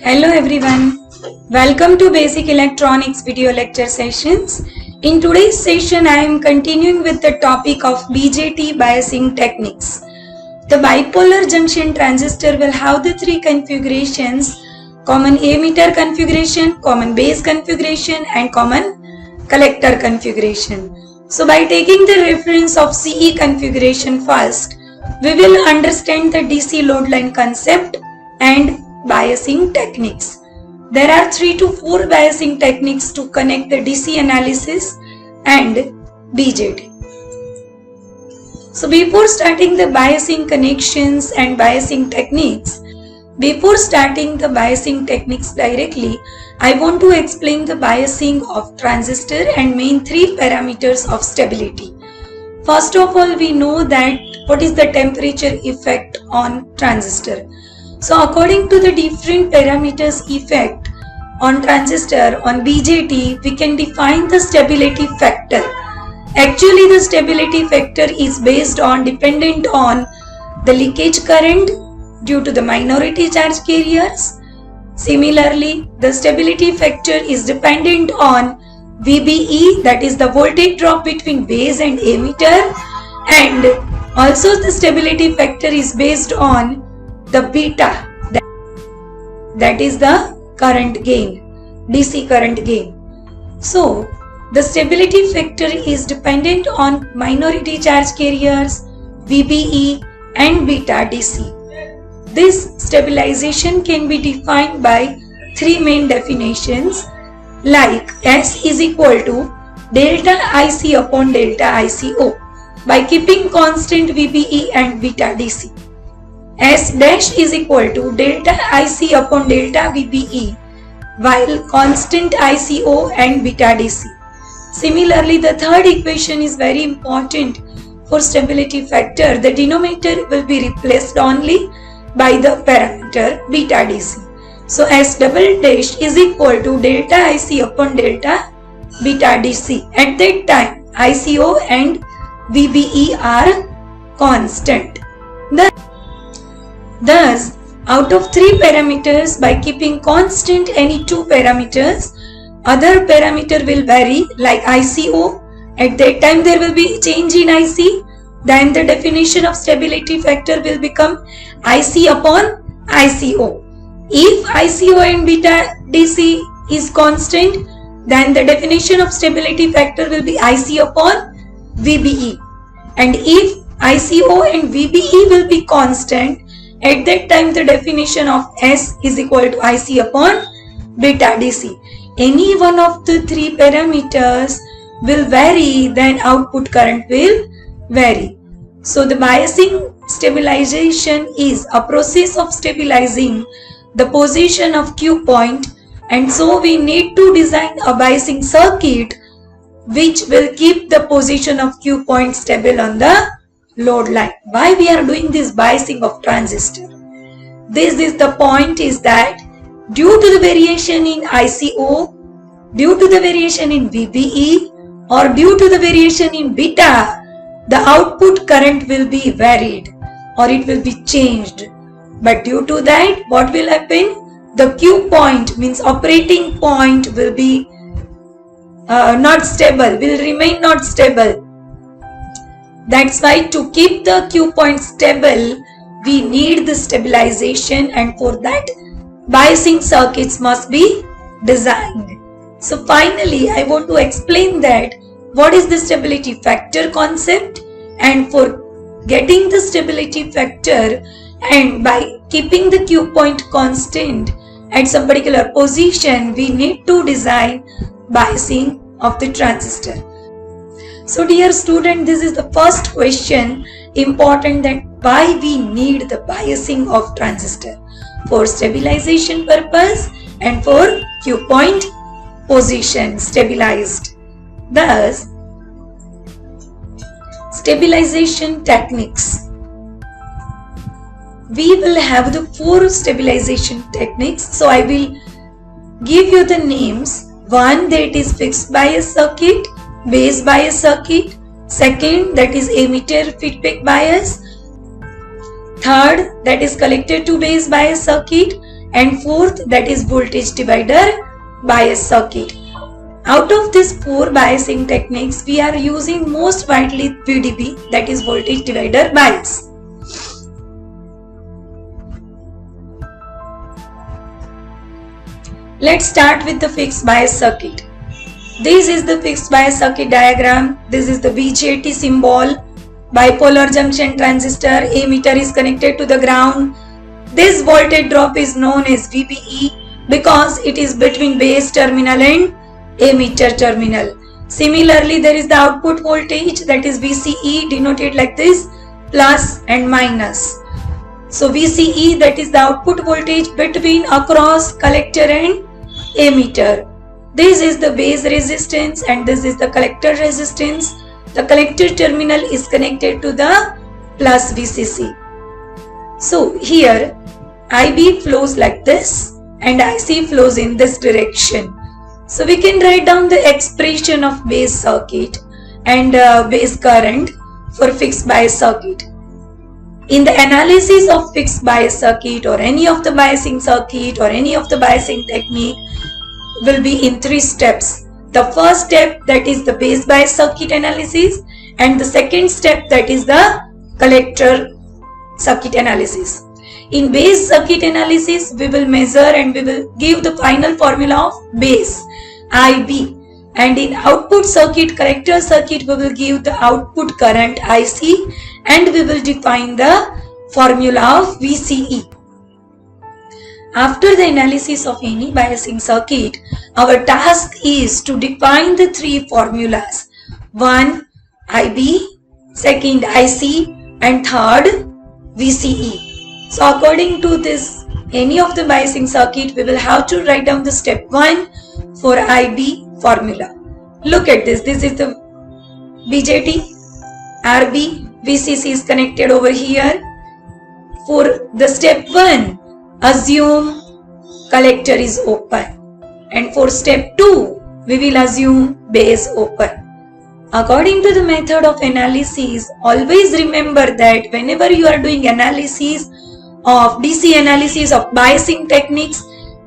Hello everyone, welcome to Basic Electronics video lecture sessions. In today's session I am continuing with the topic of BJT biasing techniques. The bipolar junction transistor will have the three configurations: common emitter configuration, common base configuration and common collector configuration. So by taking the reference of CE configuration first, we will understand the DC load line concept and biasing techniques. There are 3 to 4 biasing techniques to connect the DC analysis and BJT. So before starting the biasing connections and biasing techniques, directly, I want to explain the biasing of transistor and main 3 parameters of stability. First of all, we know that what is the temperature effect on transistor. So according to the different parameters effect on transistor, on BJT, we can define the stability factor. Actually, the stability factor is dependent on the leakage current due to the minority charge carriers. Similarly, the stability factor is dependent on VBE, that is the voltage drop between base and emitter, and also the stability factor is based on the beta, that is the current gain, DC current gain. So the stability factor is dependent on minority charge carriers, VBE and beta DC. This stabilization can be defined by 3 main definitions, like S is equal to delta IC upon delta ICO by keeping constant VBE and beta DC. S dash is equal to delta IC upon delta VBE while constant ICO and beta DC. Similarly, the third equation is very important for stability factor. The denominator will be replaced only by the parameter beta DC. So S double dash is equal to delta IC upon delta beta DC. At that time, ICO and VBE are constant. Thus, out of 3 parameters, by keeping constant any 2 parameters, other parameter will vary, like ICO. At that time there will be change in IC, then the definition of stability factor will become IC upon ICO. If ICO and beta DC is constant, then the definition of stability factor will be IC upon VBE. And if ICO and VBE will be constant, at that time the definition of S is equal to IC upon beta DC. Any one of the 3 parameters will vary, then output current will vary. So the biasing stabilization is a process of stabilizing the position of Q point, and so we need to design a biasing circuit which will keep the position of Q point stable on the load line. Why we are doing this biasing of transistor? This is the point, is that due to the variation in ICO, due to the variation in VBE or due to the variation in beta, the output current will be varied or it will be changed. But due to that, what will happen? The Q point, means operating point, will be not stable, will remain not stable. That's why to keep the Q point stable, we need the stabilization, and for that biasing circuits must be designed. So finally, I want to explain that what is the stability factor concept, and for getting the stability factor and by keeping the Q point constant at some particular position, we need to design biasing of the transistor. So dear student, this is the first question important, that why we need the biasing of transistor for stabilization purpose and for Q point position stabilized. Thus, stabilization techniques. We will have the 4 stabilization techniques. So I will give you the names. One, that is fixed bias circuit, base bias circuit. Second, that is emitter feedback bias. Third, that is collector to base bias circuit. and fourth, that is voltage divider bias circuit. Out of these 4 biasing techniques, we are using most widely VDB, that is voltage divider bias. Let's start with the fixed bias circuit. This is the fixed bias circuit diagram. This is the BJT symbol. Bipolar junction transistor, emitter is connected to the ground. This voltage drop is known as VBE because it is between base terminal and emitter terminal. Similarly, there is the output voltage, that is VCE, denoted like this, plus and minus. So VCE, that is the output voltage between across collector and emitter. This is the base resistance and this is the collector resistance. The collector terminal is connected to the plus VCC. So here IB flows like this and IC flows in this direction. So we can write down the expression of base circuit and base current for fixed bias circuit. In the analysis of fixed bias circuit or any of the biasing circuit or any of the biasing technique will be in 3 steps. The first step, that is the base bias circuit analysis, and the second step, that is the collector circuit analysis. In base circuit analysis, we will measure and we will give the final formula of base IB, and in output circuit, collector circuit, we will give the output current IC and we will define the formula of VCE. After the analysis of any biasing circuit, our task is to define the 3 formulas. 1 IB, second IC, and third VCE. So according to this, any of the biasing circuit, we will have to write down the step 1 for IB formula. Look at this. This is the BJT, RB, VCC is connected over here. For the step 1, assume collector is open, and for step 2 we will assume base open. According to the method of analysis, always remember that whenever you are doing analysis of DC analysis of biasing techniques,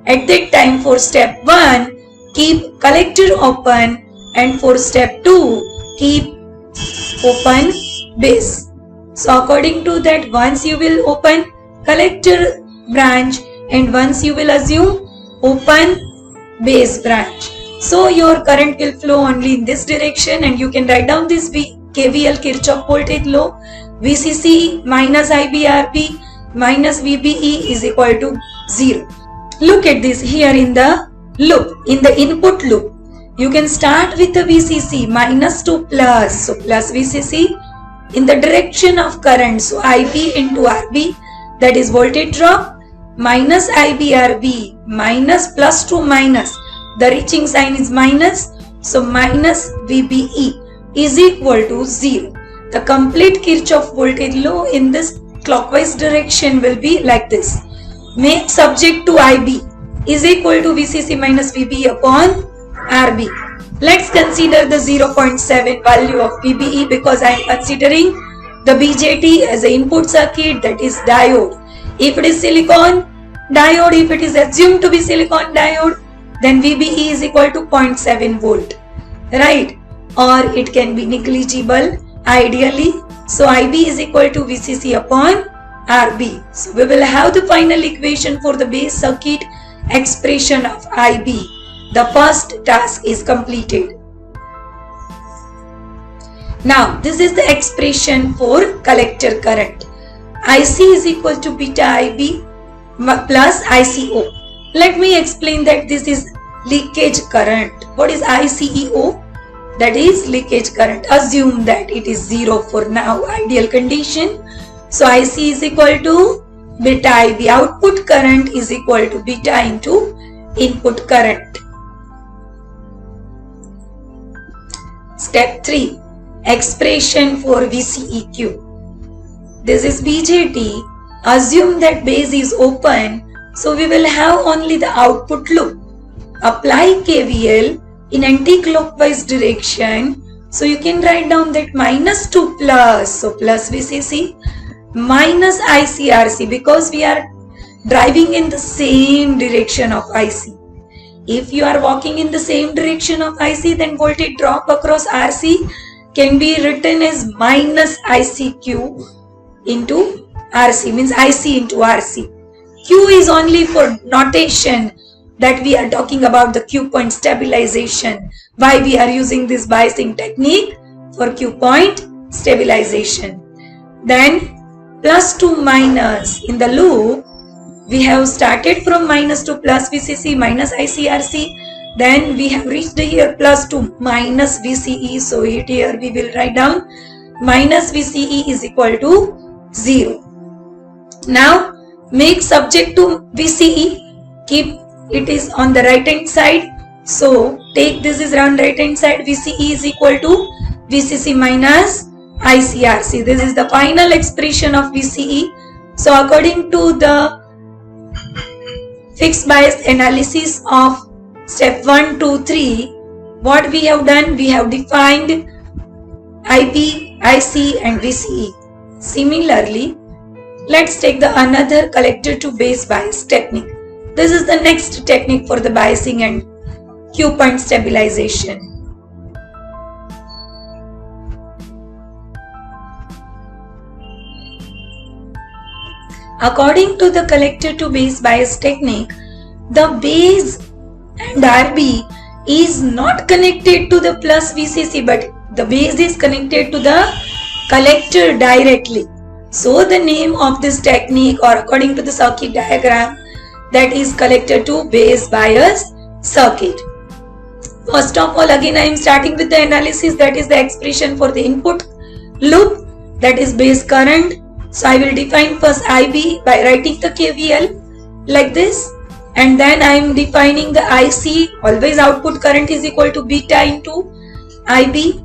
at that time for step 1 keep collector open and for step 2 keep open base. So according to that, once you will open collector branch and once you will assume open base branch. So your current will flow only in this direction, and you can write down this KVL, Kirchhoff voltage law. VCC minus IBRB minus VBE is equal to 0. Look at this here in the loop, in the input loop. You can start with the VCC minus to plus, so plus VCC in the direction of current, so IB into RB, that is voltage drop, minus IBRB, minus plus to minus, the reaching sign is minus, so minus VBE is equal to 0. The complete Kirchhoff voltage law in this clockwise direction will be like this. Make subject to IB is equal to VCC minus VBE upon RB. Let's consider the 0.7 value of VBE because I am considering the BJT as an input circuit, that is diode. If it is silicon diode, if it is assumed to be silicon diode, then VBE is equal to 0.7 volt, right? Or it can be negligible ideally. So IB is equal to VCC upon RB. So we will have the final equation for the base circuit expression of IB. The first task is completed. Now this is the expression for collector current. IC is equal to beta IB plus ICO. Let me explain that this is leakage current. What is ICEO? That is leakage current. Assume that it is 0 for now, ideal condition. So IC is equal to beta IB. Output current is equal to beta into input current. Step 3. Expression for VCEQ. This is BJT. Assume that base is open, so we will have only the output loop. Apply KVL in anti-clockwise direction. So you can write down that minus to plus, so plus VCC, minus ICRC, because we are driving in the same direction of IC. If you are walking in the same direction of IC, then voltage drop across RC can be written as minus ICQ into RC, means IC into RC. Q is only for notation that we are talking about the Q point stabilization. Why we are using this biasing technique? For Q point stabilization. Then plus to minus in the loop, we have started from minus to plus VCC minus ICRC. Then we have reached here plus to minus VCE. So here we will write down minus VCE is equal to 0. Now make subject to VCE, keep it is on the right hand side. So take this is around right hand side. VCE is equal to VCC minus ICRC. This is the final expression of VCE. So according to the fixed bias analysis of step 1, 2, 3, what we have done, we have defined IB, IC and VCE. Similarly, let's take the another collector to base bias technique. This is the next technique for the biasing and Q point stabilization. According to the collector to base bias technique, the base and RB is not connected to the plus VCC, but the base is connected to the collector directly. So the name of this technique, or according to the circuit diagram, that is collector to base bias circuit. First of all, again I am starting with the analysis, that is the expression for the input loop, that is base current. So I will define first IB by writing the KVL like this, and then I am defining the IC. Always output current is equal to beta into IB.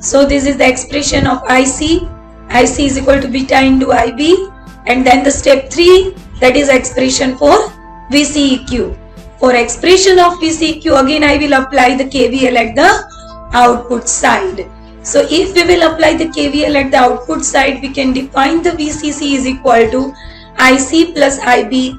So this is the expression of IC. IC is equal to beta into IB, and then the step 3, that is expression for VCEQ. For expression of VCEQ, again I will apply the KVL at the output side. So if we will apply the KVL at the output side, we can define the VCC is equal to IC plus IB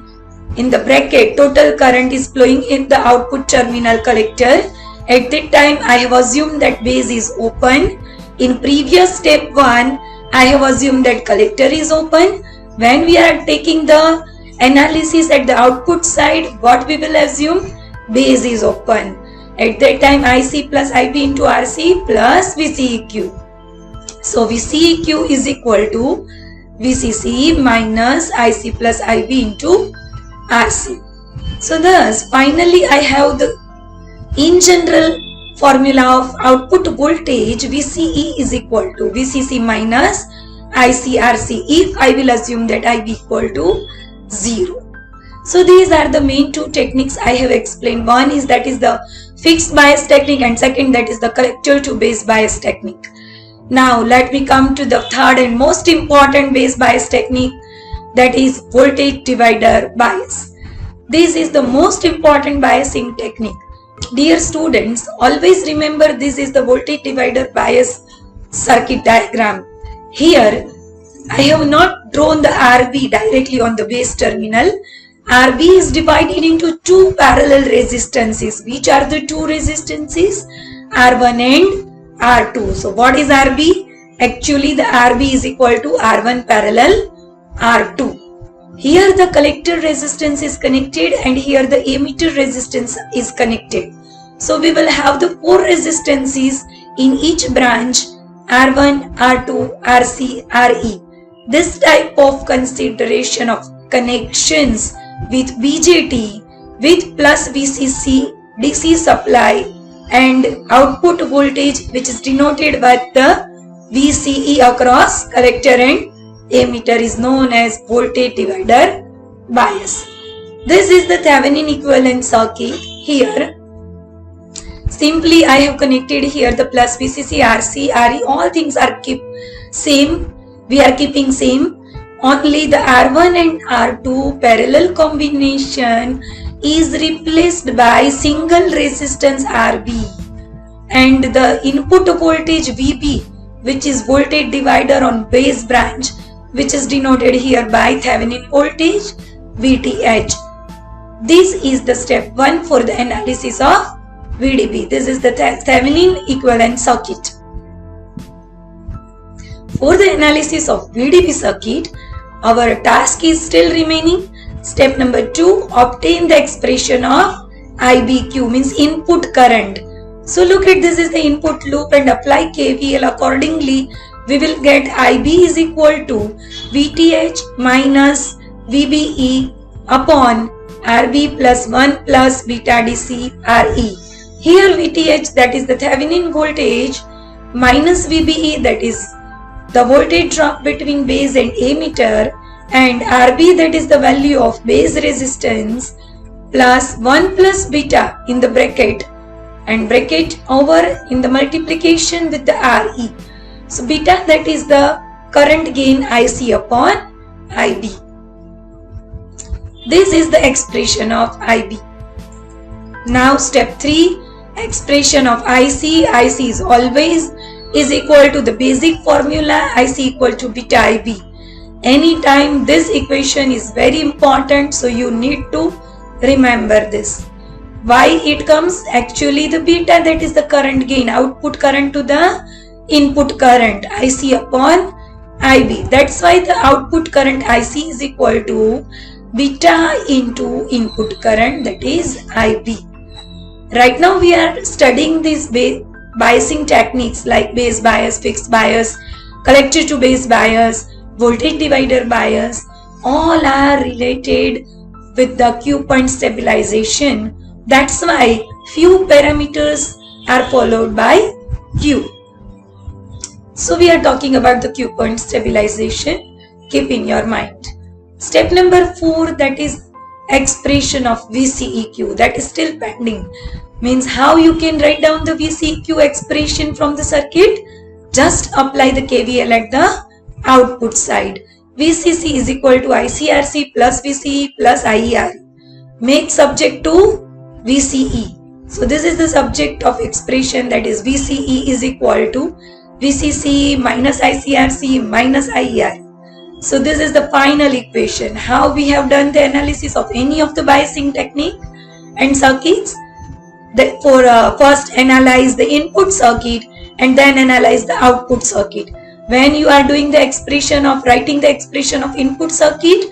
in the bracket. Total current is flowing in the output terminal collector. At that time I have assumed that base is open. In previous step 1, I have assumed that collector is open. When we are taking the analysis at the output side, what we will assume? Base is open. At that time IC plus IB into RC plus VCEQ. So VCEQ is equal to VCC minus IC plus IB into RC. So thus finally I have the in general formula of output voltage VCE is equal to VCC minus ICRC if I will assume that IB equal to 0. So these are the main two techniques I have explained. One is that is the fixed bias technique, and second that is the collector to base bias technique. Now let me come to the third and most important base bias technique, that is voltage divider bias. This is the most important biasing technique. Dear students, always remember this is the voltage divider bias circuit diagram. Here I have not drawn the RB directly on the base terminal. RB is divided into two parallel resistances. Which are the two resistances? R1 and R2. So what is RB? Actually the RB is equal to R1 parallel R2. Here the collector resistance is connected and here the emitter resistance is connected. So we will have the four resistances in each branch: R1, R2, RC, RE. This type of consideration of connections with BJT with plus VCC DC supply and output voltage, which is denoted by the VCE across collector and emitter, is known as voltage divider bias. This is the Thevenin equivalent circuit. Here simply I have connected here the plus VCC, RC, RE, all things are keep same. We are keeping same. Only the R1 and R2 parallel combination is replaced by single resistance RB, and the input voltage VB, which is voltage divider on base branch, which is denoted here by Thevenin voltage, VTH. This is the step 1 for the analysis of VDB. This is the Thevenin equivalent circuit. For the analysis of VDB circuit, our task is still remaining. Step number 2, obtain the expression of IBQ, means input current. So look at this is the input loop and apply KVL accordingly. We will get IB is equal to VTH minus VBE upon RB plus 1 plus beta DC RE. Here VTH, that is the Thevenin voltage, minus VBE, that is the voltage drop between base and ammeter, and RB, that is the value of base resistance, plus 1 plus beta in the bracket and bracket over in the multiplication with the RE. So beta, that is the current gain IC upon IB. This is the expression of IB. Now step 3, expression of IC. IC is always is equal to the basic formula IC equal to beta IB. Anytime this equation is very important, so you need to remember this. Why it comes? Actually the beta, that is the current gain, output current to the input current, IC upon IB. That's why the output current IC is equal to beta into input current, that is IB. Right now we are studying these biasing techniques like base bias, fixed bias, collector to base bias, voltage divider bias. All are related with the Q point stabilization. That's why few parameters are followed by Q. So we are talking about the Q point stabilization. Keep in your mind. Step number 4, that is expression of VCEQ, that is still pending. Means how you can write down the VCEQ expression from the circuit? Just apply the KVL at the output side. VCC is equal to ICRC plus VCE plus IER. Make subject to VCE. So this is the subject of expression, that is VCE is equal to VCC minus ICRC minus IER. So this is the final equation. How we have done the analysis of any of the biasing technique and circuits. For first analyze the input circuit and then analyze the output circuit. When you are doing the expression of writing the expression of input circuit,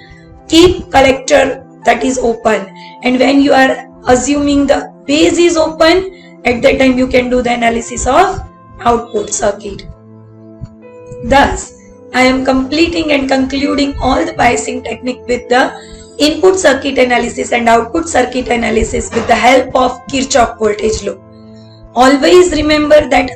keep collector that is open, and when you are assuming the base is open, at that time you can do the analysis of output circuit. Thus, I am completing and concluding all the biasing technique with the input circuit analysis and output circuit analysis with the help of Kirchhoff voltage law. Always remember that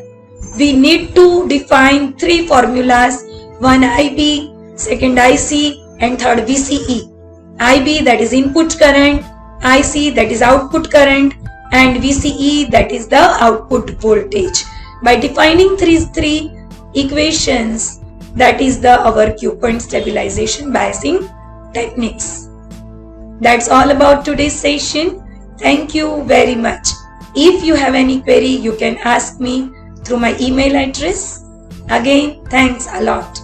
we need to define 3 formulas, one IB, second IC and third VCE. IB, that is input current, IC, that is output current, and VCE, that is the output voltage. By defining these 3 equations, that is our Q point stabilization biasing techniques. That's all about today's session. Thank you very much. If you have any query, you can ask me through my email address. Again, thanks a lot.